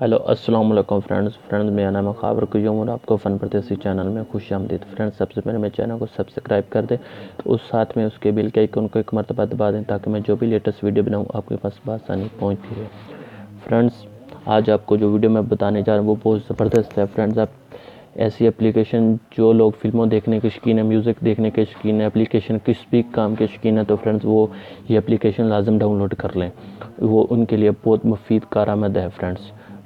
Hello अस्सलाम वालेकुम friends मेरा नाम है ख़ाबर क़य्यूम और आपको फ़न परदेसी चैनल में खुशामदीद। फ्रेंड्स सबसे पहले मेरे चैनल को सब्सक्राइब कर दें, उस साथ में उसके बिल के आइकन को एक मरतबा दबा दें ताकि मैं जो भी लेटेस्ट वीडियो बनाऊँ आपके पास बआसानी पहुँचती है। फ्रेंड्स आज आपको जो वीडियो मैं बताने जा रहा हूँ वो बहुत ज़बरदस्त है। फ्रेंड्स आप ऐसी एप्लीकेशन जो लोग फ़िल्मों देखने के शौकीन है, म्यूज़िक देखने के शौकीन है, एप्लीकेशन किस भी काम के शौकीन है तो फ्रेंड्स वो ये एप्लीकेशन लाजम डाउनलोड कर लें, वो उनके लिए बहुत मुफीद कारआमद है।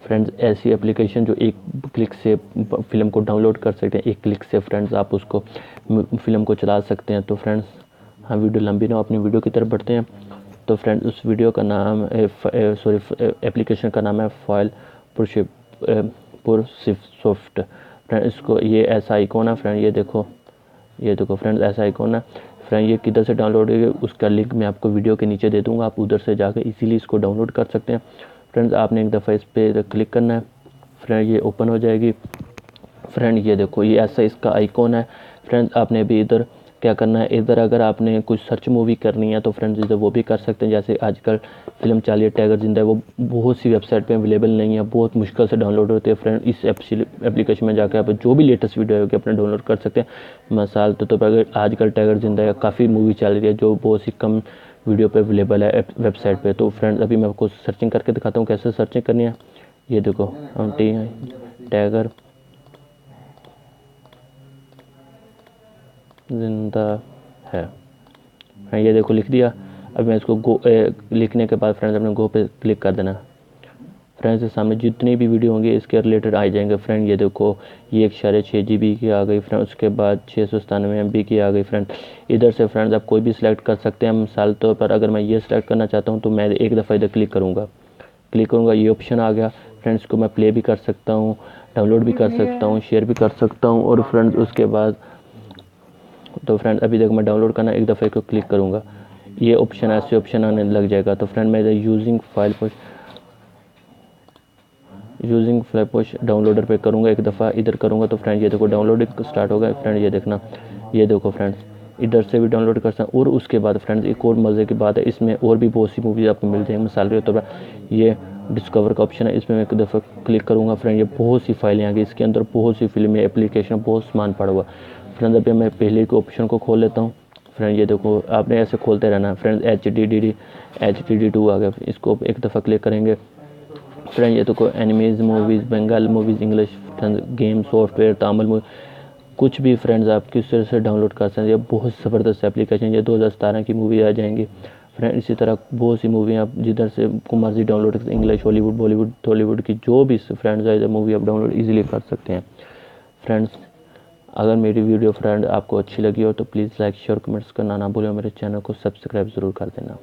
फ्रेंड्स ऐसी एप्लीकेशन जो एक क्लिक से फ़िल्म को डाउनलोड कर सकते हैं, एक क्लिक से फ्रेंड्स आप उसको फ़िल्म को चला सकते हैं। तो फ्रेंड्स हाँ वीडियो लंबी ना, अपनी वीडियो की तरफ बढ़ते हैं। तो फ्रेंड्स उस वीडियो का नाम एप्लीकेशन का नाम है फाइल पुरसिफ्ट। फ्रेंड इसको ये ऐसा आइकॉन है फ्रेंड, ये देखो फ्रेंड्स ऐसा आइकॉन है फ्रेंड। ये किधर से डाउनलोड है उसका लिंक मैं आपको वीडियो के नीचे दे दूँगा, आप उधर से जाकर इजीली इसको डाउनलोड कर सकते हैं। फ्रेंड्स आपने एक दफ़ा इस पर क्लिक करना है, फ्रेंड ये ओपन हो जाएगी। फ्रेंड ये देखो ये ऐसा इसका आइकॉन है। फ्रेंड्स आपने भी इधर क्या करना है, इधर अगर आपने कुछ सर्च मूवी करनी है तो फ्रेंड्स इधर वो भी कर सकते हैं। जैसे आजकल फिल्म चालिए टाइगर जिंदा है, वो बहुत सी वेबसाइट पे अवेलेबल नहीं है, बहुत मुश्किल से डाउनलोड होती है। फ्रेंड इस एप्लीकेशन में जाकर आप जो भी लेटेस्ट वीडियो होगी अपने डाउनलोड कर सकते हैं। मिसाल तो अगर आजकल टाइगर जिंदा है काफ़ी मूवी चल रही है जो बहुत सी कम वीडियो पे अवेलेबल है वेबसाइट पे। तो फ्रेंड्स अभी मैं आपको सर्चिंग करके दिखाता हूँ कैसे सर्चिंग करनी है। ये देखो टाइगर जिंदा है, ये देखो लिख दिया। अब मैं इसको लिखने के बाद फ्रेंड्स अपने गो पे क्लिक कर देना। फ्रेंड्स के सामने जितनी भी वीडियो होंगी इसके रिलेटेड आ जाएंगे। फ्रेंड ये देखो ये 1.6 GB की आ गई फ्रेंड, उसके बाद 697 MB की आ गई फ्रेंड। इधर से फ्रेंड्स आप कोई भी सिलेक्ट कर सकते हैं। मिसाल तौर पर अगर मैं ये सिलेक्ट करना चाहता हूँ तो मैं एक दफ़ा इधर क्लिक करूँगा, ये ऑप्शन आ गया। फ्रेंड्स को मैं प्ले भी कर सकता हूँ, डाउनलोड भी कर सकता हूँ, शेयर भी कर सकता हूँ। और फ्रेंड्स उसके बाद तो फ्रेंड अभी देखो मैं डाउनलोड करना एक दफ़े को क्लिक करूँगा, ये ऑप्शन ऐसे ऑप्शन आने लग जाएगा। तो फ्रेंड मैं इधर यूजिंग फ्लाई पुश डाउनलोडर पे करूँगा, एक दफ़ा इधर करूँगा तो फ्रेंड ये देखो डाउनलोडिंग स्टार्ट होगा। फ्रेंड ये देखना, ये देखो फ्रेंड्स इधर से भी डाउनलोड कर सकते हैं। और उसके बाद फ्रेंड्स एक और मज़े की बात है, इसमें और भी बहुत सी मूवीज़ आपको मिल जाएंगी। मिसाल के तौर पर ये डिस्कवर का ऑप्शन है, इसमें मैं एक दफ़ा क्लिक करूँगा। फ्रेंड ये बहुत सी फाइलें आ गई, इसके अंदर बहुत सी फिल्में, एप्लीकेशन, बहुत सामान पड़ा हुआ। फ्रेंड्स अभी मैं पहले के ऑप्शन को खोल लेता हूँ। फ्रेंड ये देखो आपने ऐसे खोलते रहना है। फ्रेंड्स HD2 आ गया, इसको एक दफ़ा क्लिक करेंगे। फ्रेंड ये देखो animes movies, Bengal movies, English game, software, Tamil movie, कुछ भी फ्रेंड्स आप किस तरह से डाउनलोड कर सकते हैं। ये बहुत ज़बरदस्त एप्लीकेशन, ये 2017 की मूवी आ जाएंगी। फ्रेंड इसी तरह बहुत सी मूवी आप जिधर से मर्जी डाउनलोड कर, इंग्लिश, हॉलीवुड, बॉलीवुड, टॉलीवुड की जो भी फ्रेंड्स है मूवी आप डाउनलोड ईजिली कर सकते हैं। फ्रेंड्स अगर मेरी वीडियो फ्रेंड आपको अच्छी लगी हो तो प्लीज़ लाइक शेयर कमेंट्स करना ना भूलें, मेरे चैनल को सब्सक्राइब ज़रूर कर देना।